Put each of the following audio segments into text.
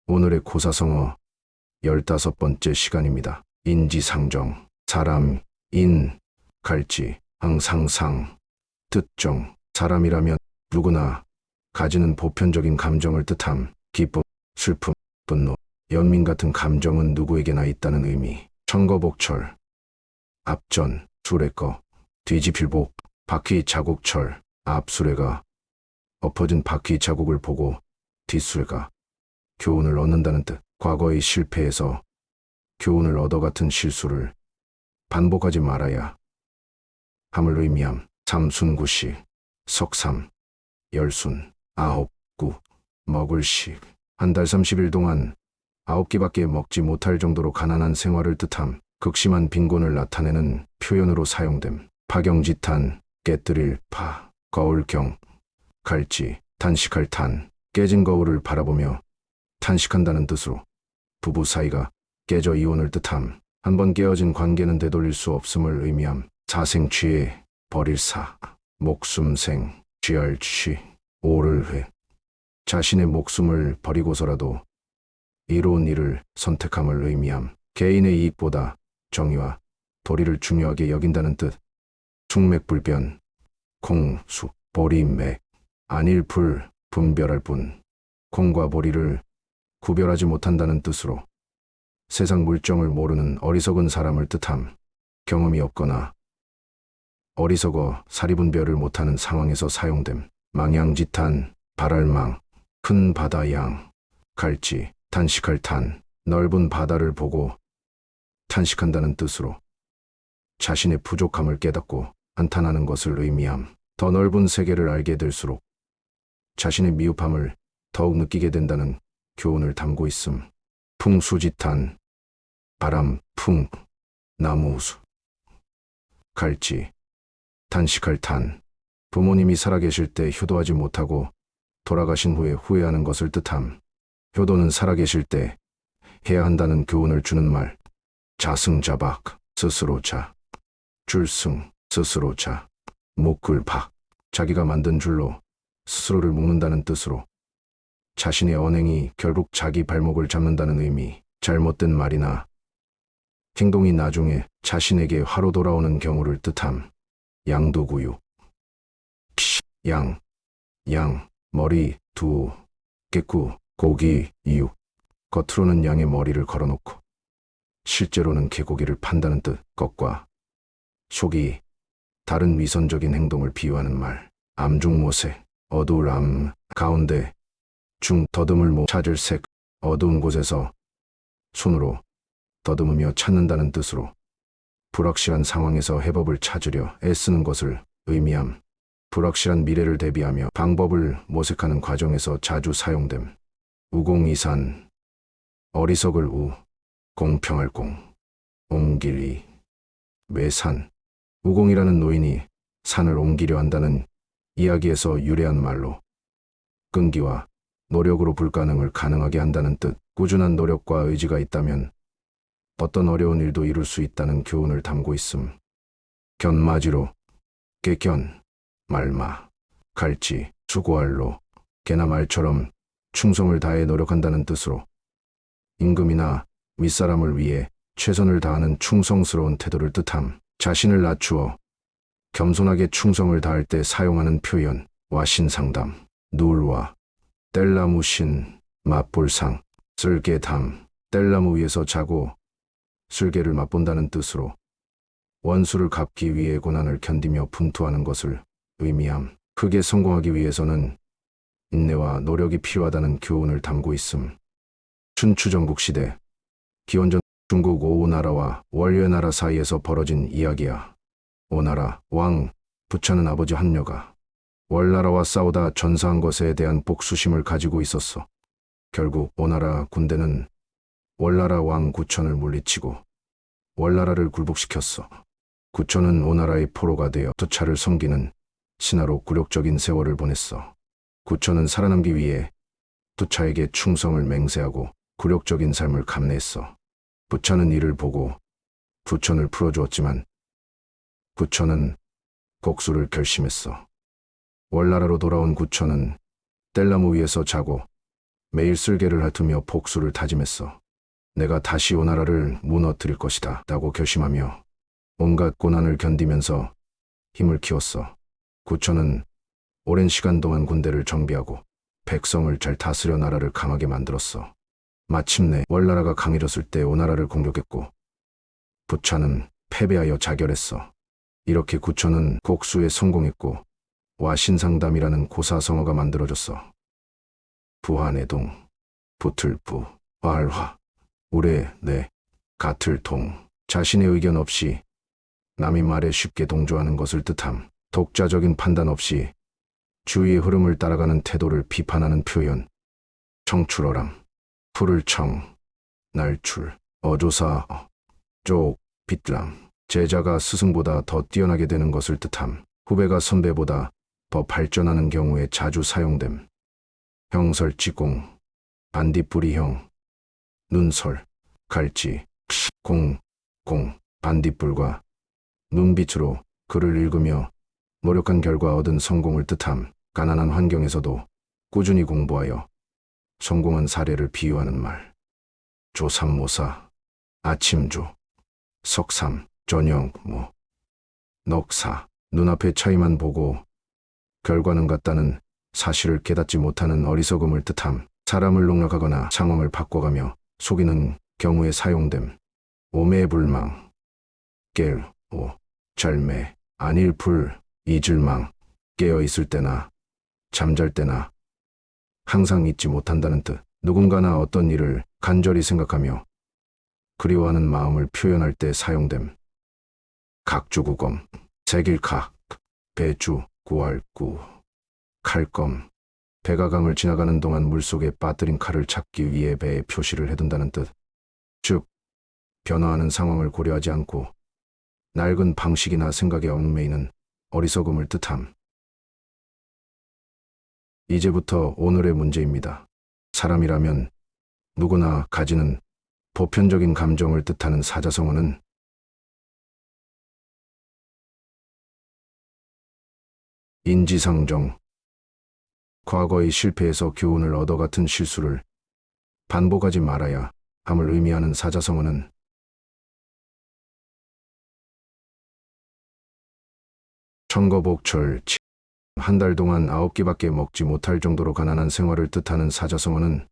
오늘의 고사성어 15번째 시간입니다. 인지상정, 사람, 인, 갈지, 항상상, 뜻정, 사람이라면 누구나 가지는 보편적인 감정을 뜻함, 기쁨, 슬픔, 분노, 연민 같은 감정은 누구에게나 있다는 의미. 천거복철, 앞전, 수레거, 뒤집힐복, 바퀴 자국철, 앞 수레가 엎어진 바퀴 자국을 보고 뒷수레가 교훈을 얻는다는 뜻. 과거의 실패에서 교훈을 얻어 같은 실수를 반복하지 말아야 함을 의미함. 삼순구시, 석삼, 열순, 아홉구, 먹을식. 한 달 30일 동안 9끼밖에 먹지 못할 정도로 가난한 생활을 뜻함. 극심한 빈곤을 나타내는 표현으로 사용됨. 파경지탄, 깨뜨릴 파, 거울경, 갈지, 탄식할 탄, 깨진 거울을 바라보며 탄식한다는 뜻으로 부부 사이가 깨져 이혼을 뜻함. 한번 깨어진 관계는 되돌릴 수 없음을 의미함. 사생취해, 버릴 사, 목숨생, 취할 취, 오를 회. 자신의 목숨을 버리고서라도 이로운 일을 선택함을 의미함. 개인의 이익보다 정의와 도리를 중요하게 여긴다는 뜻. 충맥불변, 콩, 수, 보리, 맥, 안일불, 분별할 뿐. 콩과 보리를 구별하지 못한다는 뜻으로 세상 물정을 모르는 어리석은 사람을 뜻함. 경험이 없거나 어리석어 사리분별을 못하는 상황에서 사용됨. 망양지탄, 발알망, 큰 바다양, 갈지, 탄식할 탄, 넓은 바다를 보고 탄식한다는 뜻으로 자신의 부족함을 깨닫고 한탄하는 것을 의미함. 더 넓은 세계를 알게 될수록 자신의 미흡함을 더욱 느끼게 된다는 교훈을 담고 있음. 풍수지탄, 바람, 풍, 나무우수, 갈지, 탄식할 탄. 부모님이 살아계실 때 효도하지 못하고 돌아가신 후에 후회하는 것을 뜻함. 효도는 살아계실 때 해야 한다는 교훈을 주는 말. 자승자박, 스스로 자, 줄승, 스스로 자, 목굴박, 자기가 만든 줄로 스스로를 묶는다는 뜻으로 자신의 언행이 결국 자기 발목을 잡는다는 의미. 잘못된 말이나 행동이 나중에 자신에게 화로 돌아오는 경우를 뜻함. 양두구유, 양, 머리, 두, 깨꾸, 고기, 이육. 겉으로는 양의 머리를 걸어놓고 실제로는 개고기를 판다는 뜻. 것과 속이 다른 위선적인 행동을 비유하는 말. 암중모색, 어두울 암, 가운데, 중, 더듬을 모, 찾을 색. 어두운 곳에서 손으로 더듬으며 찾는다는 뜻으로 불확실한 상황에서 해법을 찾으려 애쓰는 것을 의미함. 불확실한 미래를 대비하며 방법을 모색하는 과정에서 자주 사용됨. 우공이산, 어리석을 우, 공평할 공, 옮길이, 외산. 우공이라는 노인이 산을 옮기려 한다는 이야기에서 유래한 말로 끈기와 노력으로 불가능을 가능하게 한다는 뜻. 꾸준한 노력과 의지가 있다면 어떤 어려운 일도 이룰 수 있다는 교훈을 담고 있음. 견마지로, 깨견, 말마, 갈지, 수고할로, 개나 말처럼 충성을 다해 노력한다는 뜻으로 임금이나 윗사람을 위해 최선을 다하는 충성스러운 태도를 뜻함. 자신을 낮추어 겸손하게 충성을 다할 때 사용하는 표현. 와신상담, 누울와, 뗄나무신, 맛볼상, 쓸개담. 뗄나무 위에서 자고 쓸개를 맛본다는 뜻으로 원수를 갚기 위해 고난을 견디며 분투하는 것을 의미함. 크게 성공하기 위해서는 인내와 노력이 필요하다는 교훈을 담고 있음. 춘추전국 시대, 기원전 중국 오나라와 월려나라 사이에서 벌어진 이야기야. 오나라 왕 부차는 아버지 한여가 월나라와 싸우다 전사한 것에 대한 복수심을 가지고 있었어. 결국 오나라 군대는 월나라 왕 구천을 물리치고 월나라를 굴복시켰어. 구천은 오나라의 포로가 되어 부차를 섬기는 신하로 굴욕적인 세월을 보냈어. 구천은 살아남기 위해 부차에게 충성을 맹세하고 굴욕적인 삶을 감내했어. 부차는 이를 보고 구천을 풀어주었지만 구천은 복수를 결심했어. 월나라로 돌아온 구천은 뗄나무 위에서 자고 매일 쓸개를 핥으며 복수를 다짐했어. 내가 다시 오나라를 무너뜨릴 것이다 라고 결심하며 온갖 고난을 견디면서 힘을 키웠어. 구천은 오랜 시간 동안 군대를 정비하고 백성을 잘 다스려 나라를 강하게 만들었어. 마침내 월나라가 강해졌을 때 오나라를 공격했고 부차는 패배하여 자결했어. 이렇게 구천은 곡수에 성공했고 와신상담이라는 고사성어가 만들어졌어. 부하내동, 붙을부, 활화, 우레, 내, 같을통. 자신의 의견 없이 남의 말에 쉽게 동조하는 것을 뜻함. 독자적인 판단 없이 주위의 흐름을 따라가는 태도를 비판하는 표현. 청출어람, 풀을 청, 날출, 어조사, 쪽, 빛람. 제자가 스승보다 더 뛰어나게 되는 것을 뜻함. 후배가 선배보다 더 발전하는 경우에 자주 사용됨. 형설지공, 반딧불이형, 눈설, 갈지, 공, 반딧불과 눈빛으로 글을 읽으며 노력한 결과 얻은 성공을 뜻함. 가난한 환경에서도 꾸준히 공부하여 성공한 사례를 비유하는 말. 조삼모사, 아침조, 석삼, 저녁, 넉사. 눈앞의 차이만 보고 결과는 같다는 사실을 깨닫지 못하는 어리석음을 뜻함. 사람을 농락하거나 상황을 바꿔가며 속이는 경우에 사용됨. 오매불망, 깰, 절매, 안일풀, 잊을망. 깨어있을 때나 잠잘 때나 항상 잊지 못한다는 뜻. 누군가나 어떤 일을 간절히 생각하며 그리워하는 마음을 표현할 때 사용됨. 각주구검, 색일각, 배주, 구할구, 칼검. 배가 강을 지나가는 동안 물속에 빠뜨린 칼을 찾기 위해 배에 표시를 해둔다는 뜻. 즉, 변화하는 상황을 고려하지 않고 낡은 방식이나 생각에 얽매이는 어리석음을 뜻함. 이제부터 오늘의 문제입니다. 사람이라면 누구나 가지는 보편적인 감정을 뜻하는 사자성어는 인지상정, 과거의 실패에서 교훈을 얻어 같은 실수를 반복하지 말아야 함을 의미하는 사자성어는 천거복철, 한 달 동안 9끼밖에 먹지 못할 정도로 가난한 생활을 뜻하는 사자성어는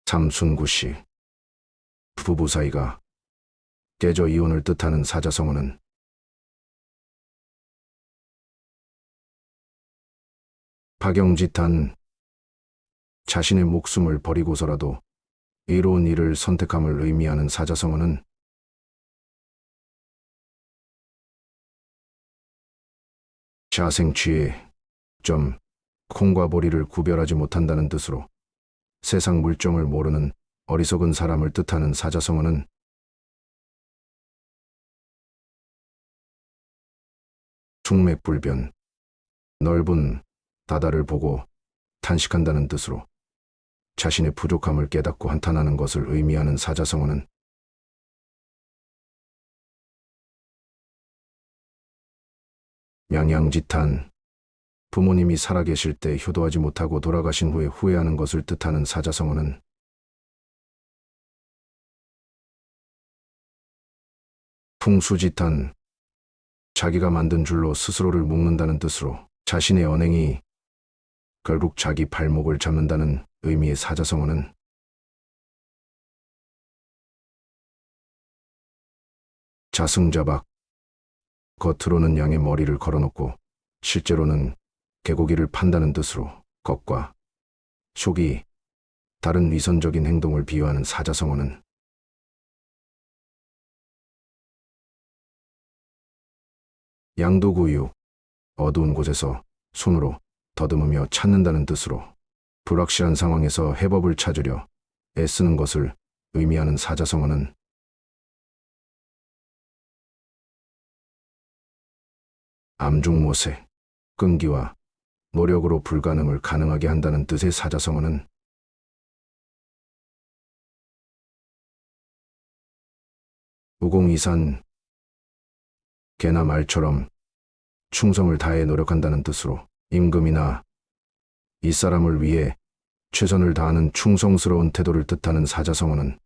삼순구시, 부부 사이가 깨져 이혼을 뜻하는 사자성어는 박영지탄, 자신의 목숨을 버리고서라도 이로운 일을 선택함을 의미하는 사자성어는 자생취에 콩과 보리를 구별하지 못한다는 뜻으로 세상 물정을 모르는 어리석은 사람을 뜻하는 사자성어는 숭맥불변, 넓은 바다를 보고 탄식한다는 뜻으로 자신의 부족함을 깨닫고 한탄하는 것을 의미하는 사자성어는 양양지탄, 부모님이 살아계실 때 효도하지 못하고 돌아가신 후에 후회하는 것을 뜻하는 사자성어는 풍수지탄, 자기가 만든 줄로 스스로를 묶는다는 뜻으로 자신의 언행이 결국 자기 발목을 잡는다는 의미의 사자성어는 자승자박, 겉으로는 양의 머리를 걸어놓고 실제로는 개고기를 판다는 뜻으로 겉과 속이 다른 위선적인 행동을 비유하는 사자성어는 양도구유, 어두운 곳에서 손으로 더듬으며 찾는다는 뜻으로 불확실한 상황에서 해법을 찾으려 애쓰는 것을 의미하는 사자성어는 암중모세, 끈기와 노력으로 불가능을 가능하게 한다는 뜻의 사자성어는 우공이산, 개나 말처럼 충성을 다해 노력한다는 뜻으로 임금이나 이 사람을 위해 최선을 다하는 충성스러운 태도를 뜻하는 사자성어는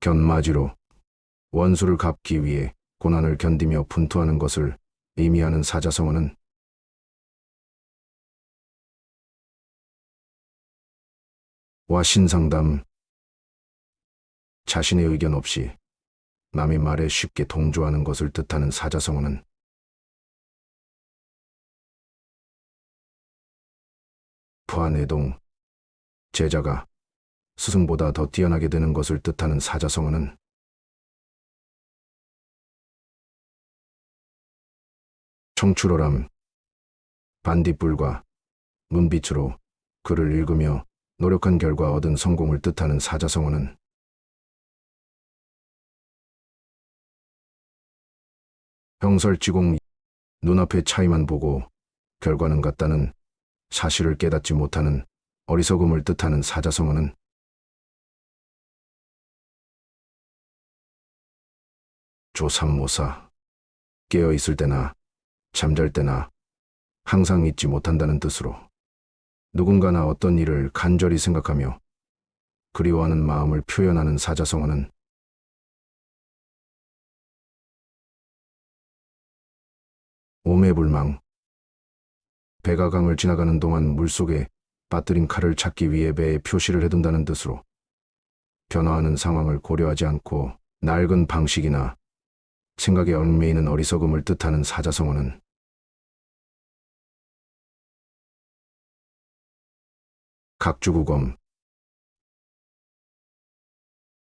견마지로 원수를 갚기 위해 고난을 견디며 분투하는 것을 의미하는 사자성어는 와신상담 자신의 의견 없이 남의 말에 쉽게 동조하는 것을 뜻하는 사자성어는 부하내동 제자가 스승보다 더 뛰어나게 되는 것을 뜻하는 사자성어는 청출어람 반딧불과 문빛으로 글을 읽으며 노력한 결과 얻은 성공을 뜻하는 사자성어는 형설지공 눈앞의 차이만 보고 결과는 같다는 사실을 깨닫지 못하는 어리석음을 뜻하는 사자성어는 조삼모사 깨어있을 때나 잠잘 때나 항상 잊지 못한다는 뜻으로 누군가나 어떤 일을 간절히 생각하며 그리워하는 마음을 표현하는 사자성어는 오매불망 배가 강을 지나가는 동안 물속에 빠뜨린 칼을 찾기 위해 배에 표시를 해둔다는 뜻으로 변화하는 상황을 고려하지 않고 낡은 방식이나 생각에 얽매이는 어리석음을 뜻하는 사자성어는 각주구검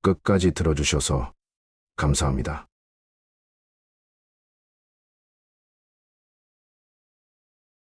끝까지 들어주셔서 감사합니다.